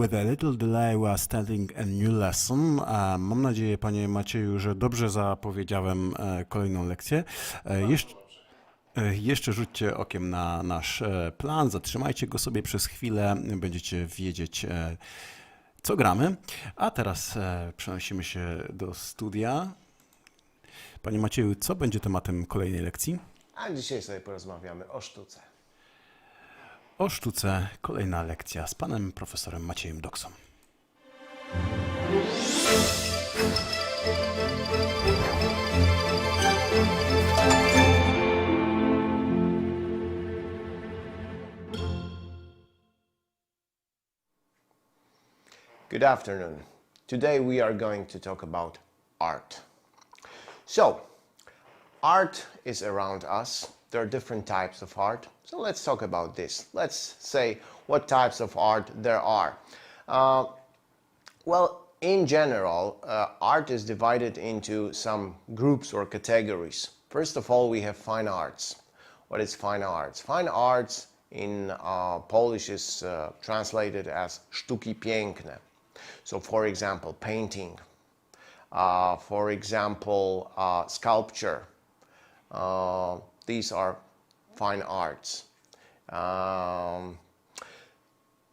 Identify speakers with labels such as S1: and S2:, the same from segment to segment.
S1: With a little delay we are starting a new lesson. Mam nadzieję, panie Macieju, że dobrze zapowiedziałem kolejną lekcję. Jeszcze rzućcie okiem na nasz plan, zatrzymajcie go sobie przez chwilę, będziecie wiedzieć, co gramy. A teraz przenosimy się do studia. Panie Macieju, co będzie tematem kolejnej lekcji?
S2: A dzisiaj sobie porozmawiamy o sztuce.
S1: O sztuce kolejna lekcja z panem profesorem Maciejem Doksą.
S2: Good afternoon. Today we are going to talk about art. So, art is around us. There are different types of art. So let's talk about this. Let's say what types of art there are. Well, in general, art is divided into some groups or categories. First of all, we have fine arts. What is fine arts? Fine arts in Polish is translated as sztuki piękne. So, for example, painting, for example, sculpture. These are fine arts.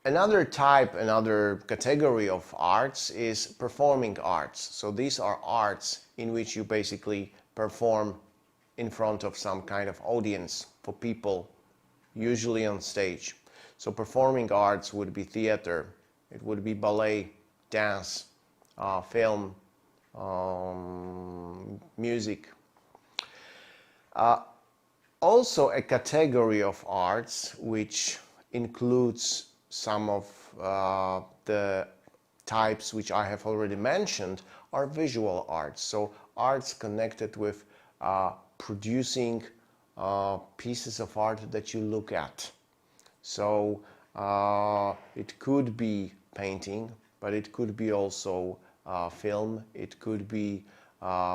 S2: Another type, another category of arts is performing arts. So these are arts in which you basically perform in front of some kind of audience for people, usually on stage. So performing arts would be theater, it would be ballet, dance, film, music. Also a category of arts which includes some of the types which I have already mentioned are visual arts. So arts connected with producing pieces of art that you look at. So it could be painting, but it could be also film, it could be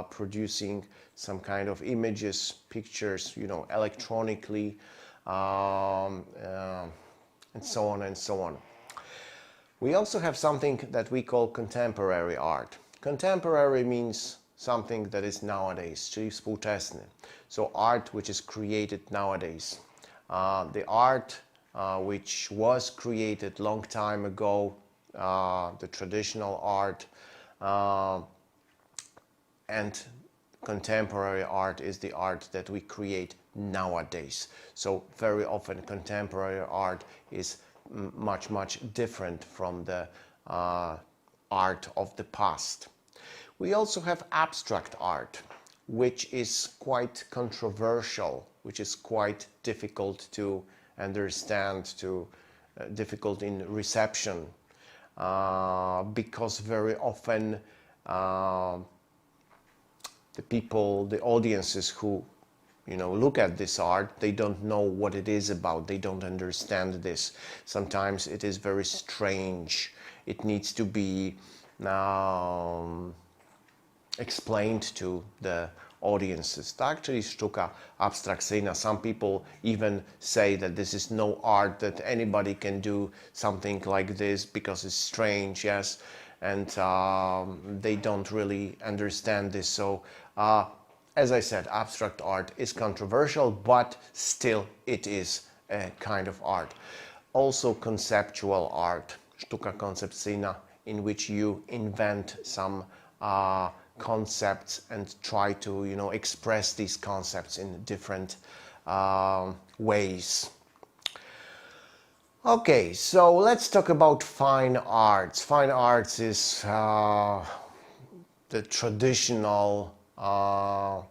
S2: producing some kind of images, pictures, you know, electronically, and so on and so on. We also have something that we call contemporary art. Contemporary means something that is nowadays, czyli współczesny. So art which is created nowadays. The art which was created long time ago, the traditional art, and contemporary art is the art that we create nowadays. So very often contemporary art is much different from the art of the past. We also have abstract art, which is quite controversial, which is quite difficult to understand, difficult in reception, because very often the people, the audiences who, you know, look at this art, they don't know what it is about, they don't understand this. Sometimes it is very strange, it needs to be explained to the audiences. Tak? Czyli sztuka abstrakcyjna. Some people even say that this is no art, that anybody can do something like this because it's strange, yes, and they don't really understand this. So as I said, abstract art is controversial, but still it is a kind of art. Also conceptual art, sztuka koncepcyjna, in which you invent some concepts and try to, you know, express these concepts in different ways. Okay, so let's talk about fine arts. Fine arts is the traditional, well,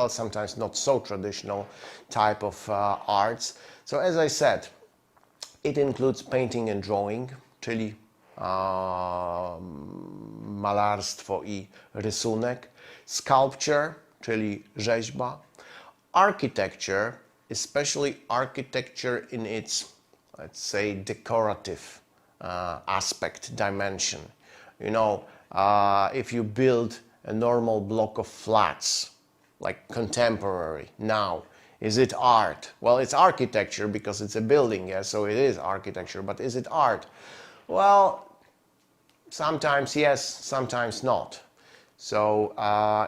S2: sometimes not so traditional type of arts. So as I said, it includes painting and drawing, czyli malarstwo i rysunek, sculpture, czyli rzeźba, architecture, especially architecture in its, let's say, decorative aspect, dimension. You know, if you build a normal block of flats, like contemporary now, is it art? Well, it's architecture because it's a building, yeah, so it is architecture, but is it art? Well, sometimes yes, sometimes not. So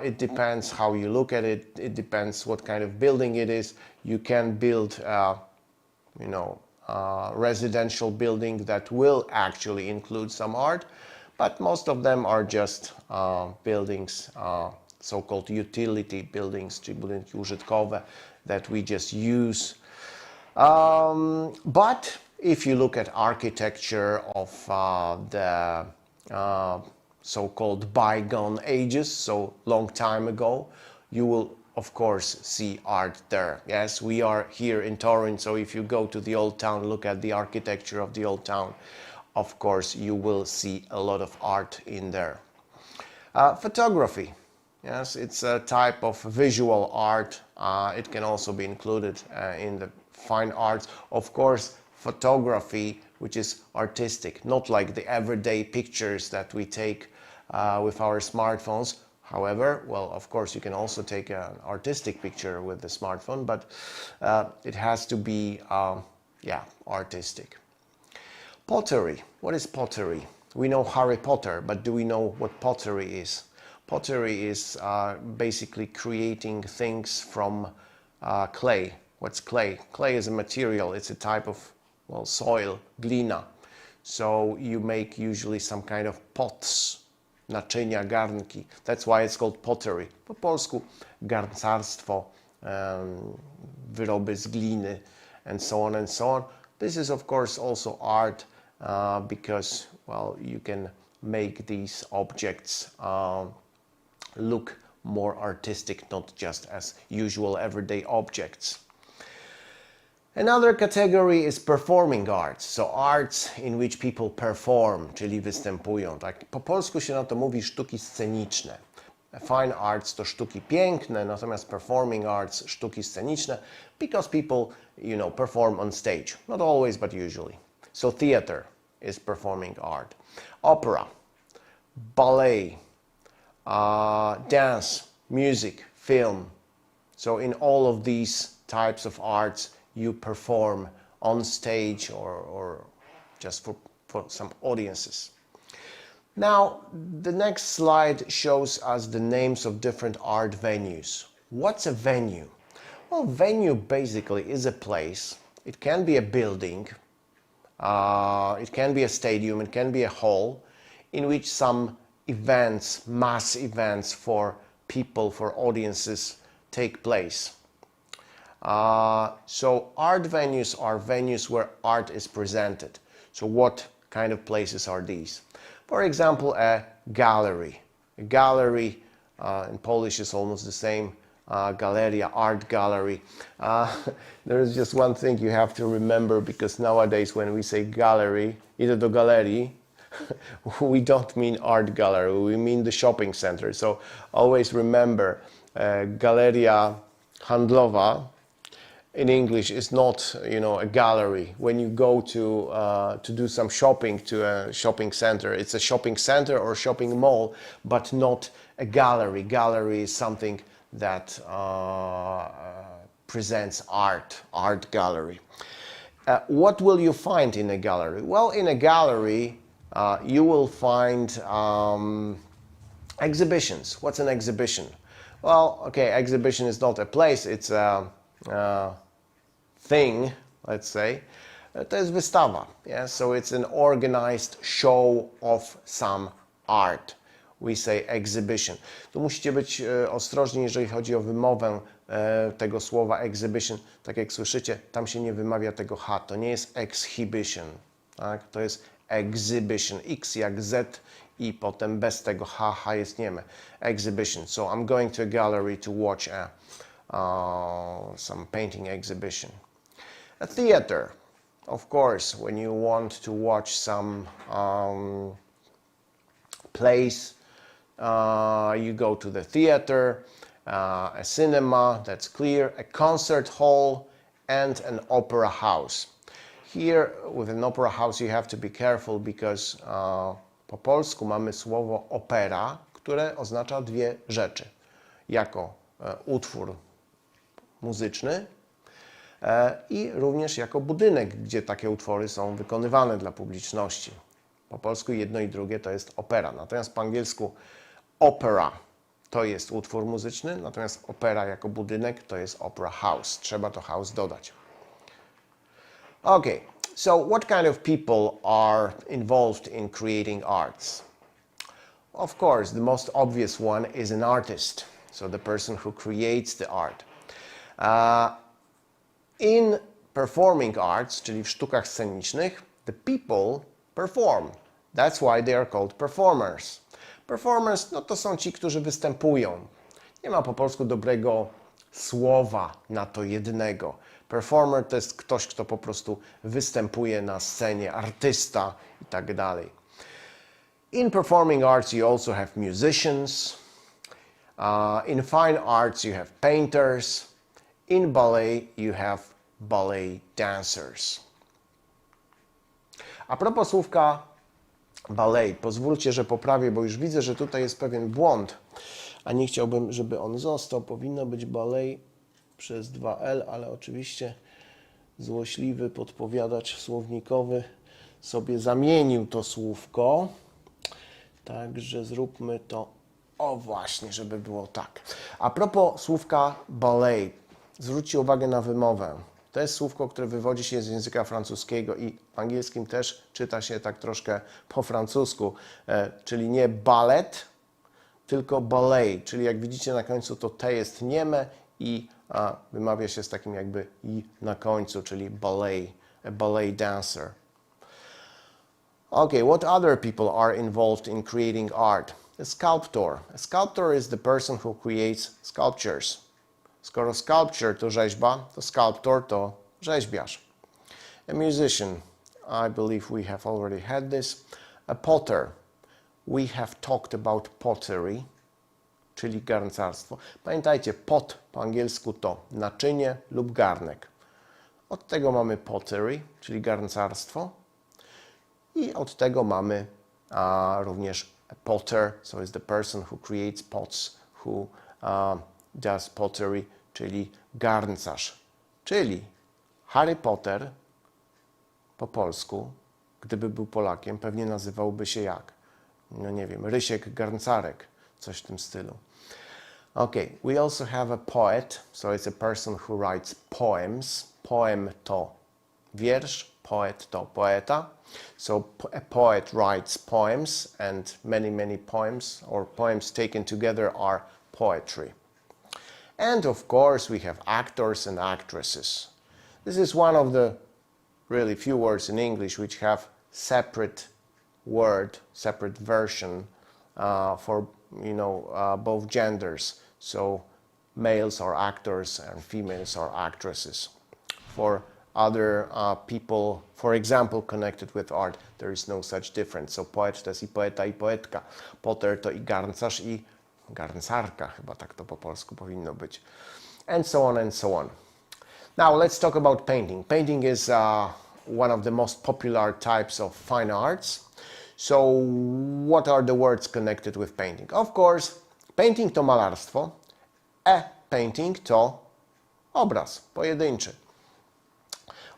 S2: it depends how you look at it. It depends what kind of building it is. You can build, residential building that will actually include some art, but most of them are just buildings, so-called utility buildings, czy budynki użytkowe that we just use. But if you look at architecture of the so-called bygone ages, so long time ago, you will of course see art there. Yes, we are here in Torun, so if you go to the old town, look at the architecture of the old town, of course you will see a lot of art in there. Photography, yes, it's a type of visual art. It can also be included in the fine arts. Of course, photography, which is artistic, not like the everyday pictures that we take with our smartphones. However, well, of course, you can also take an artistic picture with the smartphone, but it has to be, artistic. Pottery. What is pottery? We know Harry Potter, but do we know what pottery is? Pottery is basically creating things from clay. What's clay? Clay is a material. It's a type of, well, soil, glina. So you make usually some kind of pots, naczynia, garnki. That's why it's called pottery. Po polsku garncarstwo, wyroby z gliny, and so on and so on. This is of course also art because, well, you can make these objects look more artistic, not just as usual everyday objects. Another category is performing arts, so arts in which people perform, czyli występują. Tak, po polsku się na to mówi sztuki sceniczne. Fine arts to sztuki piękne, natomiast performing arts sztuki sceniczne, because people, perform on stage. Not always, but usually. So theater is performing art. Opera, ballet, dance, music, film. So in all of these types of arts, you perform on stage or just for some audiences. Now, the next slide shows us the names of different art venues. What's a venue? Well, venue basically is a place. It can be a building, it can be a stadium, it can be a hall in which some events, mass events for people, for audiences take place. So art venues are venues where art is presented. So what kind of places are these? For example, a gallery. A gallery in Polish is almost the same. Galeria, art gallery. There is just one thing you have to remember, because nowadays when we say gallery, idę do galerii, we don't mean art gallery, we mean the shopping center. So always remember, Galeria handlowa in English is not, a gallery. When you go to do some shopping to a shopping center, it's a shopping center or shopping mall, but not a gallery. Gallery is something that presents art gallery. What will you find in a gallery? Well, in a gallery, you will find exhibitions. What's an exhibition? Well, okay, exhibition is not a place, it's a thing, let's say. To jest wystawa, yeah? So it's an organized show of some art. We say exhibition. Tu musicie być ostrożni, jeżeli chodzi o wymowę tego słowa exhibition. Tak jak słyszycie, tam się nie wymawia tego H. To nie jest exhibition, tak? To jest exhibition. X jak Z i potem bez tego H jest nieme. Exhibition. So I'm going to a gallery to watch some painting exhibition. A theater. Of course, when you want to watch some plays, you go to the theater, a cinema, that's clear, a concert hall, and an opera house. Here, with an opera house, you have to be careful because po polsku mamy słowo opera, które oznacza dwie rzeczy. Jako utwór muzyczny i również jako budynek, gdzie takie utwory są wykonywane dla publiczności. Po polsku jedno i drugie to jest opera. Natomiast po angielsku opera to jest utwór muzyczny, natomiast opera jako budynek to jest opera house. Trzeba to house dodać. Okay, so what kind of people are involved in creating arts? Of course, the most obvious one is an artist, so the person who creates the art. In performing arts, czyli w sztukach scenicznych, the people perform. That's why they are called performers. Performers, no to są ci, którzy występują. Nie ma po polsku dobrego słowa na to jednego. Performer to jest ktoś, kto po prostu występuje na scenie, artysta i tak dalej. In performing arts you also have musicians. In fine arts you have painters. In ballet you have ballet dancers. A propos słówka ballet, pozwólcie, że poprawię, bo już widzę, że tutaj jest pewien błąd, a nie chciałbym, żeby on został. Powinno być ballet przez 2L, ale oczywiście złośliwy podpowiadacz słownikowy sobie zamienił to słówko. Także zróbmy to, o właśnie, żeby było tak. A propos słówka ballet, zwróćcie uwagę na wymowę. To jest słówko, które wywodzi się z języka francuskiego i w angielskim też czyta się tak troszkę po francusku, czyli nie ballet, tylko ballet, czyli jak widzicie na końcu to T jest nieme i wymawia się z takim jakby i na końcu, czyli ballet, a ballet dancer. Okay, what other people are involved in creating art? A sculptor. A sculptor is the person who creates sculptures. Skoro sculpture to rzeźba, to sculptor to rzeźbiarz. A musician. I believe we have already had this. A potter. We have talked about pottery, czyli garncarstwo. Pamiętajcie, pot po angielsku to naczynie lub garnek. Od tego mamy pottery, czyli garncarstwo. I od tego mamy również a potter, so is the person who creates pots, who does pottery, czyli garncarz. Czyli Harry Potter po polsku, gdyby był Polakiem, pewnie nazywałby się jak? No nie wiem, Rysiek Garncarek, coś w tym stylu. Okay, we also have a poet, so it's a person who writes poems. Poem to wiersz, poet to poeta. So a poet writes poems and many poems or poems taken together are poetry. And of course we have actors and actresses. This is one of the really few words in English which have separate word, separate version for both genders. So males are actors and females are actresses. For other people, for example, connected with art, there is no such difference. So poet to jest i poeta, i poetka. Potter to i garncarz, i garncarka, chyba tak to po polsku powinno być. And so on and so on. Now let's talk about painting. Painting is one of the most popular types of fine arts. So what are the words connected with painting? Of course, painting to malarstwo, painting to obraz pojedynczy.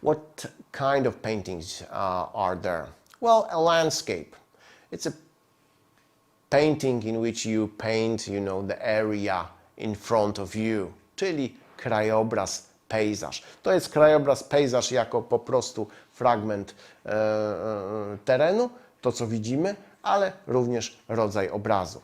S2: What kind of paintings are there? Well, a landscape. It's a painting in which you paint, the area in front of you, czyli krajobraz, pejzaż. To jest krajobraz, pejzaż jako po prostu fragment terenu, to co widzimy, ale również rodzaj obrazu.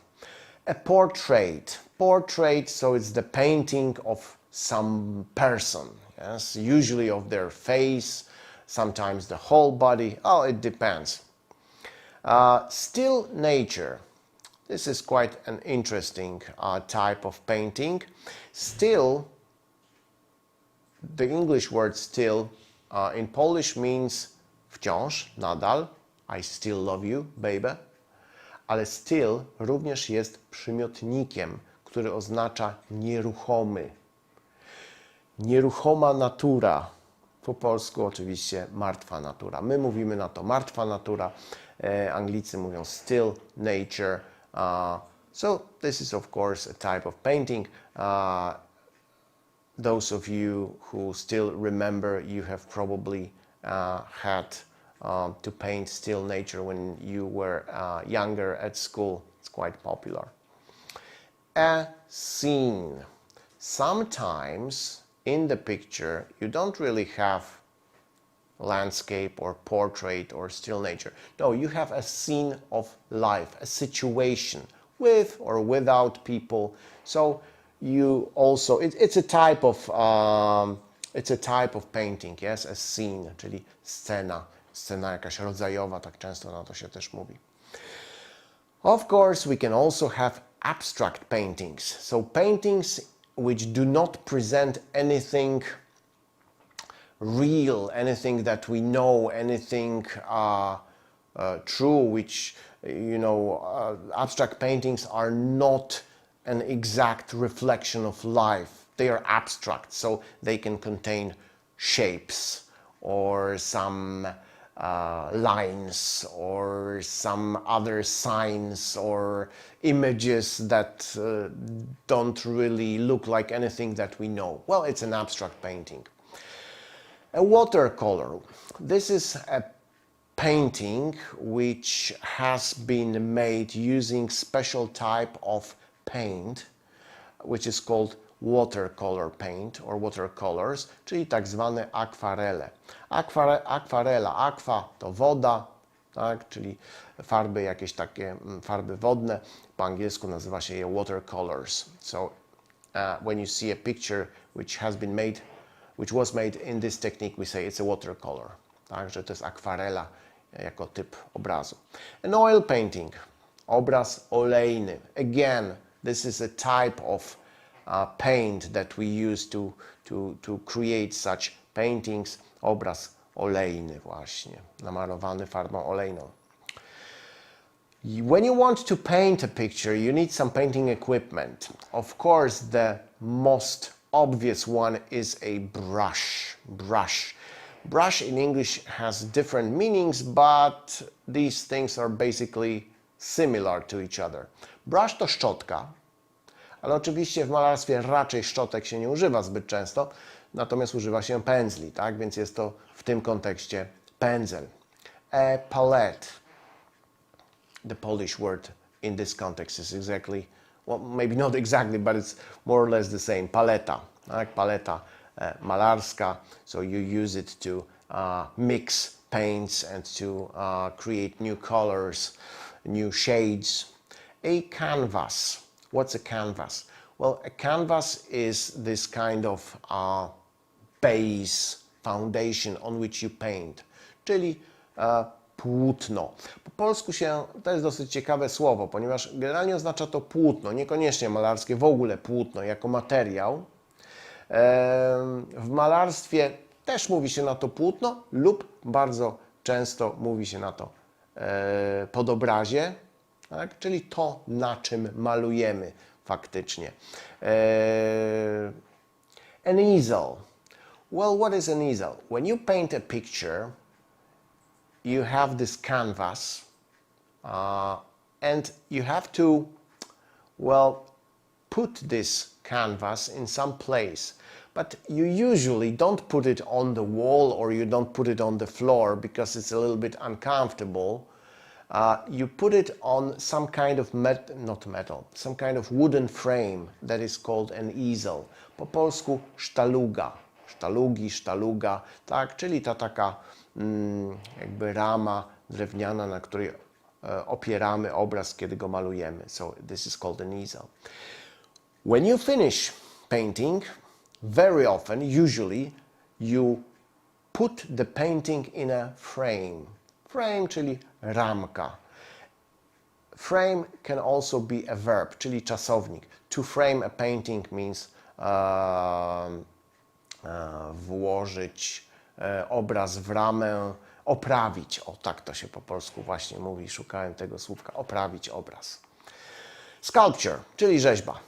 S2: A portrait. Portrait, so it's the painting of some person. Yes, usually of their face, sometimes the whole body. Oh, it depends. Still nature. This is quite an interesting type of painting. Still, the English word still in Polish means wciąż, nadal. I still love you, baby. Ale still również jest przymiotnikiem, który oznacza nieruchomy. Nieruchoma natura. Po polsku oczywiście martwa natura. My mówimy na to martwa natura. Anglicy mówią still nature. So this is of course a type of painting. Those of you who still remember, you have probably had to paint still nature when you were younger at school. It's quite popular. A scene. Sometimes in the picture you don't really have landscape or portrait or still nature. No, you have a scene of life, a situation with or without people. So you also, it's a type of painting, yes, a scene, czyli scena jakaś rodzajowa, tak często na to się też mówi. Of course, we can also have abstract paintings. So paintings which do not present anything real, anything that we know, anything true, which, abstract paintings are not an exact reflection of life. They are abstract, so they can contain shapes or some lines or some other signs or images that don't really look like anything that we know. Well, it's an abstract painting. A watercolor. This is a painting which has been made using special type of paint, which is called watercolor paint or watercolors, czyli tak zwane akwarele. Akwarela, aqua to woda, tak, czyli farby, jakieś takie farby wodne. Po angielsku nazywa się je watercolors. So when you see a picture which was made in this technique, we say it's a watercolor. Także to jest akwarela jako typ obrazu. An oil painting, obraz olejny. Again, this is a type of paint that we use to create such paintings. Obraz olejny właśnie, namalowany farbą olejną. When you want to paint a picture, you need some painting equipment. Of course, the most obvious one is a brush. Brush in English has different meanings, but these things are basically similar to each other. Brush to szczotka, ale oczywiście w malarstwie raczej szczotek się nie używa zbyt często, natomiast używa się pędzli, tak? Więc jest to w tym kontekście pędzel. A palette. The Polish word in this context is exactly, well, maybe not exactly, but it's more or less the same. Paleta, tak? Paleta malarska. So you use it to mix paints and to create new colors, new shades. A canvas. What's a canvas? Well, a canvas is this kind of base, foundation on which you paint, czyli płótno. Po polsku to jest dosyć ciekawe słowo, ponieważ generalnie oznacza to płótno, niekoniecznie malarskie, w ogóle płótno jako materiał. W malarstwie też mówi się na to płótno lub bardzo często mówi się na to podobrazie, tak? Czyli to, na czym malujemy faktycznie. An easel. Well, what is an easel? When you paint a picture, you have this canvas and you have to, well, put this canvas in some place. But you usually don't put it on the wall or you don't put it on the floor because it's a little bit uncomfortable. You put it on some kind of some kind of wooden frame that is called an easel. Po polsku sztaluga, sztaluga, tak, czyli ta taka jakby rama drewniana, na której opieramy obraz, kiedy go malujemy. So this is called an easel. When you finish painting, very often, usually, you put the painting in a frame. Frame, czyli ramka. Frame can also be a verb, czyli czasownik. To frame a painting means włożyć obraz w ramę, oprawić. O, tak to się po polsku właśnie mówi, szukałem tego słówka. Oprawić obraz. Sculpture, czyli rzeźba.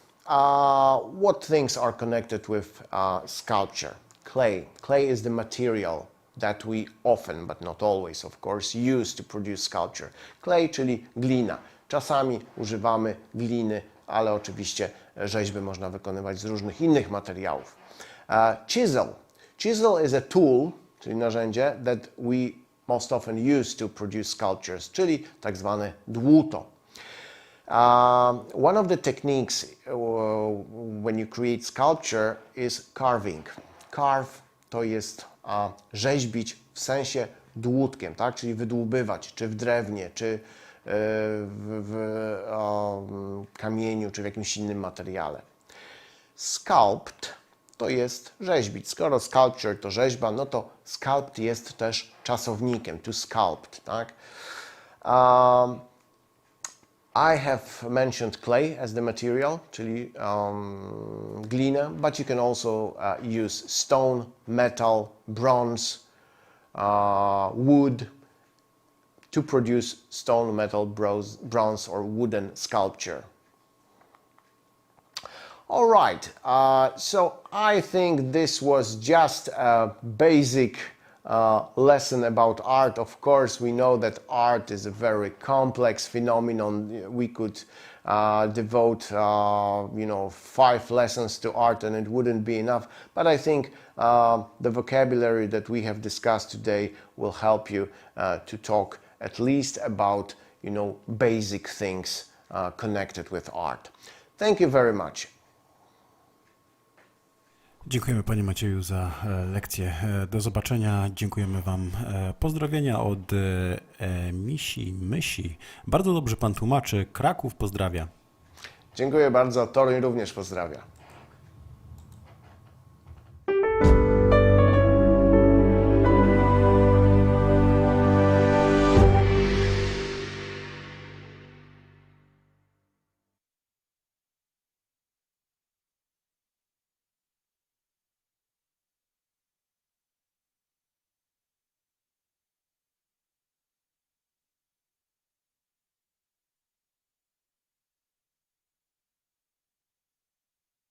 S2: What things are connected with sculpture? Clay. Clay is the material that we often, but not always, of course, use to produce sculpture. Clay, czyli glina. Czasami używamy gliny, ale oczywiście rzeźby można wykonywać z różnych innych materiałów. Chisel. Chisel is a tool, czyli narzędzie, that we most often used to produce sculptures, czyli tak zwane dłuto. One of the techniques when you create sculpture is carving. Carve to jest rzeźbić w sensie dłutkiem, tak? Czyli wydłubywać, czy w drewnie, czy w kamieniu, czy w jakimś innym materiale. Sculpt to jest rzeźbić. Skoro sculpture to rzeźba, no to sculpt jest też czasownikiem, to sculpt, tak? I have mentioned clay as the material, czyli glina, but you can also use stone, metal, bronze, wood to produce stone, metal, bronze or wooden sculpture. All right, so I think this was just a basic lesson about art. Of course, we know that art is a very complex phenomenon. We could devote, 5 lessons to art and it wouldn't be enough. But I think the vocabulary that we have discussed today will help you to talk at least about, basic things connected with art. Thank you very much.
S1: Dziękujemy Panie Macieju za lekcję. Do zobaczenia. Dziękujemy Wam. Pozdrowienia od Mysi. Bardzo dobrze Pan tłumaczy. Kraków pozdrawia.
S2: Dziękuję bardzo. Toruń również pozdrawia.